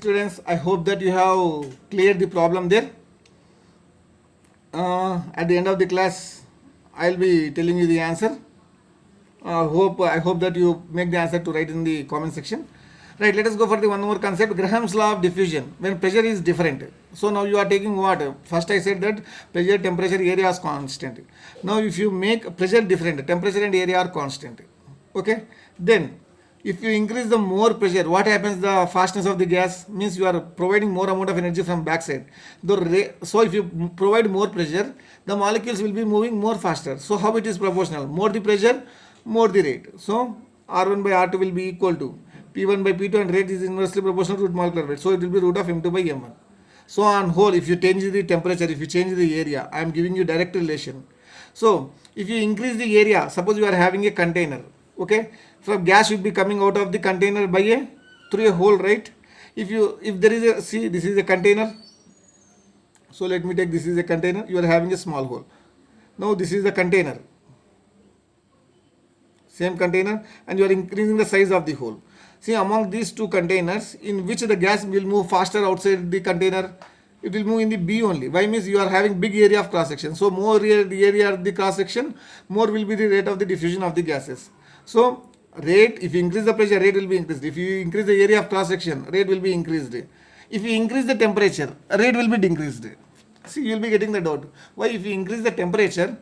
students, I hope that you have cleared the problem there. At the end of the class, I'll be telling you the answer. I hope that you make the answer to write in the comment section. Right, let us go for the one more concept, Graham's law of diffusion. When pressure is different, so now you are taking what? First I said that pressure, temperature, area is constant. Now if you make pressure different, temperature and area are constant. Okay, then if you increase the more pressure, what happens? The fastness of the gas means you are providing more amount of energy from backside. So if you provide more pressure, the molecules will be moving more faster. So how it is proportional? More the pressure, more the rate. So R1 by R2 will be equal to P1 by P2, and rate is inversely proportional to molecular weight. So it will be root of M2 by M1. So on whole, if you change the temperature, if you change the area, I am giving you direct relation. So if you increase the area, suppose you are having a container, okay, from gas should be coming out of the container by through a hole, right? If there is a, see, this is a container. So let me take, this is a container, you are having a small hole. Now this is the container, same container, and you are increasing the size of the hole. See, among these two containers, in which the gas will move faster outside the container, it will move in the B only. Why? Means you are having big area of cross section. So more the area of the cross section, more will be the rate of the diffusion of the gases. So rate, if you increase the pressure, rate will be increased. If you increase the area of cross section, rate will be increased. If you increase the temperature, rate will be decreased. See, you will be getting the doubt. Why? If you increase the temperature,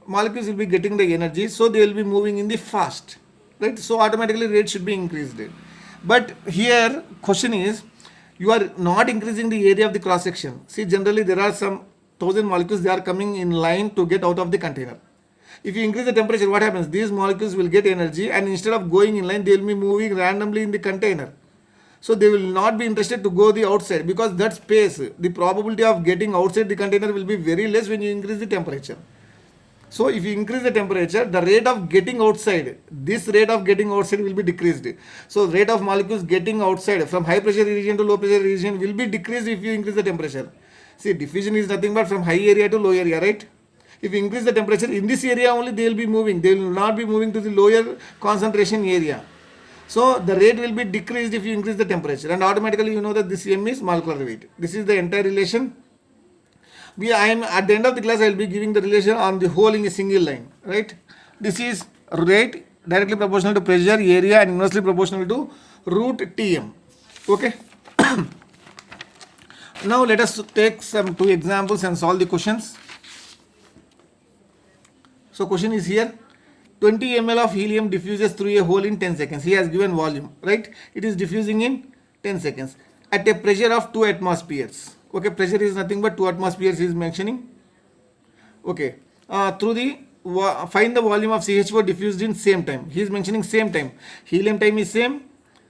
molecules will be getting the energy, so they will be moving in the fast. Right, so automatically rate should be increased. But here question is, you are not increasing the area of the cross section. See, generally there are some 1000 molecules, they are coming in line to get out of the container. If you increase the temperature, what happens? These molecules will get energy, and instead of going in line, they will be moving randomly in the container. So they will not be interested to go the outside, because that space, the probability of getting outside the container will be very less when you increase the temperature. So if you increase the temperature, the rate of getting outside, this rate of getting outside will be decreased. So rate of molecules getting outside from high pressure region to low pressure region will be decreased if you increase the temperature. See, diffusion is nothing but from high area to low area, right? If you increase the temperature, in this area only they will be moving. They will not be moving to the lower concentration area. So the rate will be decreased if you increase the temperature, and automatically you know that this M is molecular weight. This is the entire relation. I am at the end of the class, I will be giving the relation on the whole in a single line, right? This is rate directly proportional to pressure, area, and inversely proportional to root Tm. Okay. Now let us take some 2 examples and solve the questions. So question is here, 20 ml of helium diffuses through a hole in 10 seconds. He has given volume, right? It is diffusing in 10 seconds at a pressure of 2 atmospheres. Okay, pressure is nothing but 2 atmospheres he is mentioning. Okay, find the volume of CH4 diffused in same time. He is mentioning same time. Helium time is same,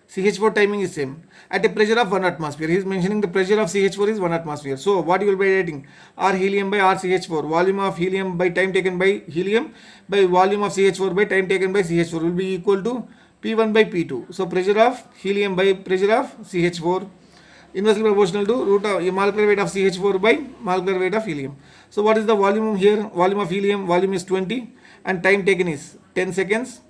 CH4 timing is same. At a pressure of 1 atmosphere, he is mentioning the pressure of CH4 is 1 atmosphere. So what you will be writing? R helium by R CH4. Volume of helium by time taken by helium by volume of CH4 by time taken by CH4 will be equal to P1 by P2. So pressure of helium by pressure of CH4, inversely proportional to root of molecular weight of CH4 by molecular weight of helium. So what is the volume here? Volume of helium, volume is 20, and time taken is 10 seconds.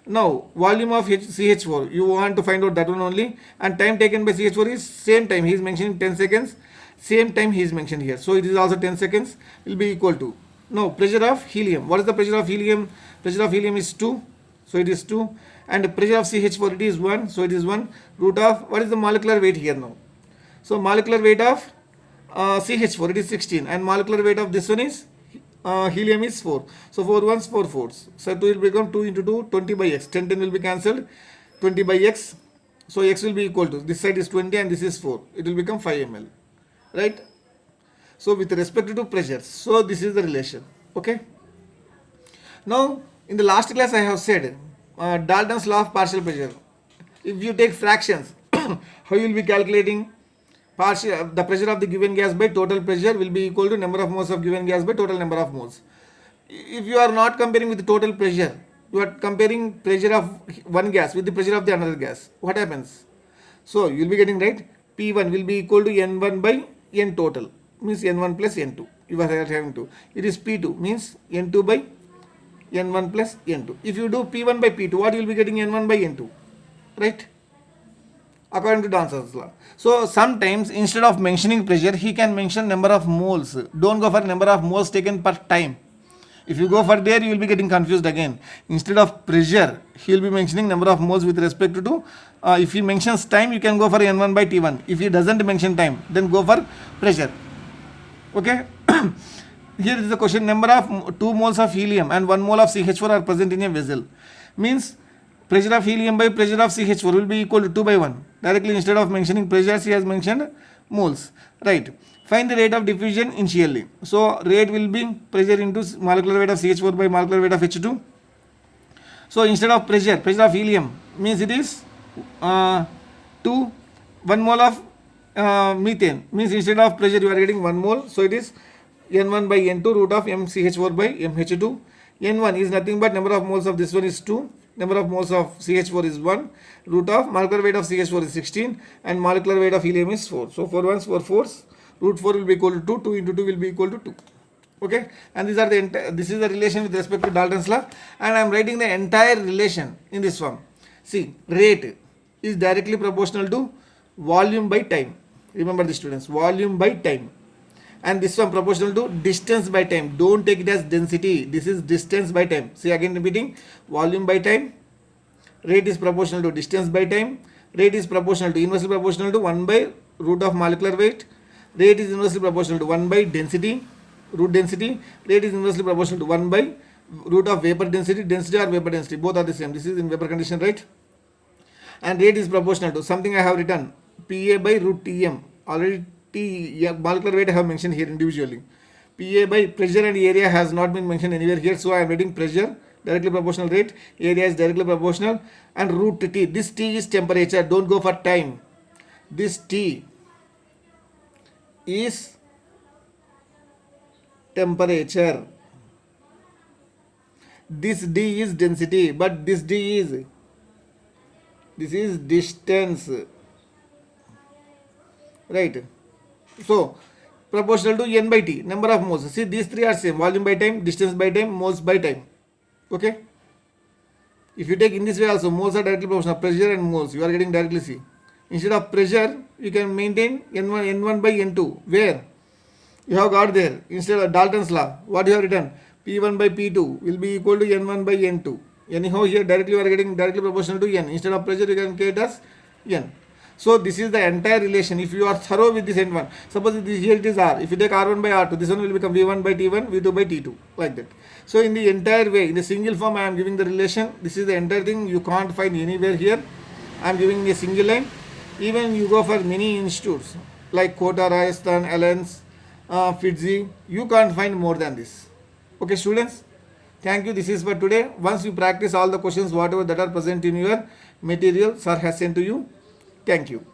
Now volume of CH4, you want to find out that one only, and time taken by CH4 is same time. He is mentioning 10 seconds, same time he is mentioned here. So it is also 10 seconds, will be equal to, now pressure of helium. What is the pressure of helium? Pressure of helium is 2, so it is 2, and pressure of CH4 it is 1, so it is 1, root of, what is the molecular weight here now? So molecular weight of CH4 it is 16, and molecular weight of this one is helium is 4. So 4 ones, 4 fours. So 2 will become 2 into 2, 20 by x. 10 will be cancelled, 20 by x. So x will be equal to, this side is 20 and this is 4. It will become 5 ml. Right? So with respect to pressure, so this is the relation. Okay. Now in the last class I have said Dalton's law of partial pressure. If you take fractions, how you will be calculating? The pressure of the given gas by total pressure will be equal to number of moles of given gas by total number of moles. If you are not comparing with the total pressure, you are comparing pressure of one gas with the pressure of the another gas, what happens? So you will be getting, right, P1 will be equal to N1 by N total, means N1 plus N2. You are having to. It is P2, means N2 by N1 plus N2. If you do P1 by P2, what you will be getting? N1 by N2, right? according to Dalton's law. So sometimes instead of mentioning pressure, he can mention number of moles. Don't go for number of moles taken per time. If you go for there, you will be getting confused again. Instead of pressure, he will be mentioning number of moles with respect to, if he mentions time, you can go for N1 by T1. If he doesn't mention time, then go for pressure. Okay. Here is the question. Number of 2 moles of helium and 1 mole of CH4 are present in a vessel. Means pressure of helium by pressure of CH4 will be equal to 2 by 1. Directly instead of mentioning pressures, he has mentioned moles. Right. Find the rate of diffusion initially. So rate will be pressure into molecular weight of CH4 by molecular weight of H2. So instead of pressure of helium means it is 1 mole of methane. Means instead of pressure you are getting 1 mole. So it is N1 by N2 root of MCH4 by MH2. N1 is nothing but number of moles of this one is 2. Number of moles of CH4 is 1. Root of molecular weight of CH4 is 16. And molecular weight of helium is 4. So 4 ones, 4 fours. Root 4 will be equal to 2. 2 into 2 will be equal to 2. Okay. And these are this is the relation with respect to Dalton's law. And I am writing the entire relation in this form. See, rate is directly proportional to volume by time. Remember this, students. Volume by time. And this one proportional to distance by time. Don't take it as density. This is distance by time. See, again repeating. Volume by time. Rate is proportional to distance by time. Rate is proportional to, inversely proportional to 1 by root of molecular weight. Rate is inversely proportional to 1 by density, root density. Rate is inversely proportional to 1 by root of vapor density. Density or vapor density, both are the same. This is in vapor condition, right? And rate is proportional to something I have written, Pa by root Tm. Already molecular weight I have mentioned here individually. Pa by pressure and area has not been mentioned anywhere here. So I am writing pressure, directly proportional rate. Area is directly proportional. And root T. This T is temperature. Don't go for time. This T is temperature. This D is density, but this is distance, right? So proportional to N by T, number of moles. See, these three are same: volume by time, distance by time, moles by time. Okay. If you take in this way also, moles are directly proportional. Pressure and moles, you are getting directly C. Instead of pressure, you can maintain N1 by N2. Where? You have got there. Instead of Dalton's law, what you have written? P1 by P2 will be equal to N1 by N2. Anyhow, here directly you are getting directly proportional to N. Instead of pressure, you can get as N. So this is the entire relation. If you are thorough with this N1, suppose here it is R. If you take R1 by R2, this one will become V1 by T1, V2 by T2, like that. So in the entire way, in the single form, I am giving the relation. This is the entire thing. You can't find anywhere here. I am giving a single line. Even you go for many institutes like Kota, Rajasthan, Alliance, FITZI, you can't find more than this. Okay, students, thank you. This is for today. Once you practice all the questions, whatever that are present in your material, sir has sent to you. Thank you.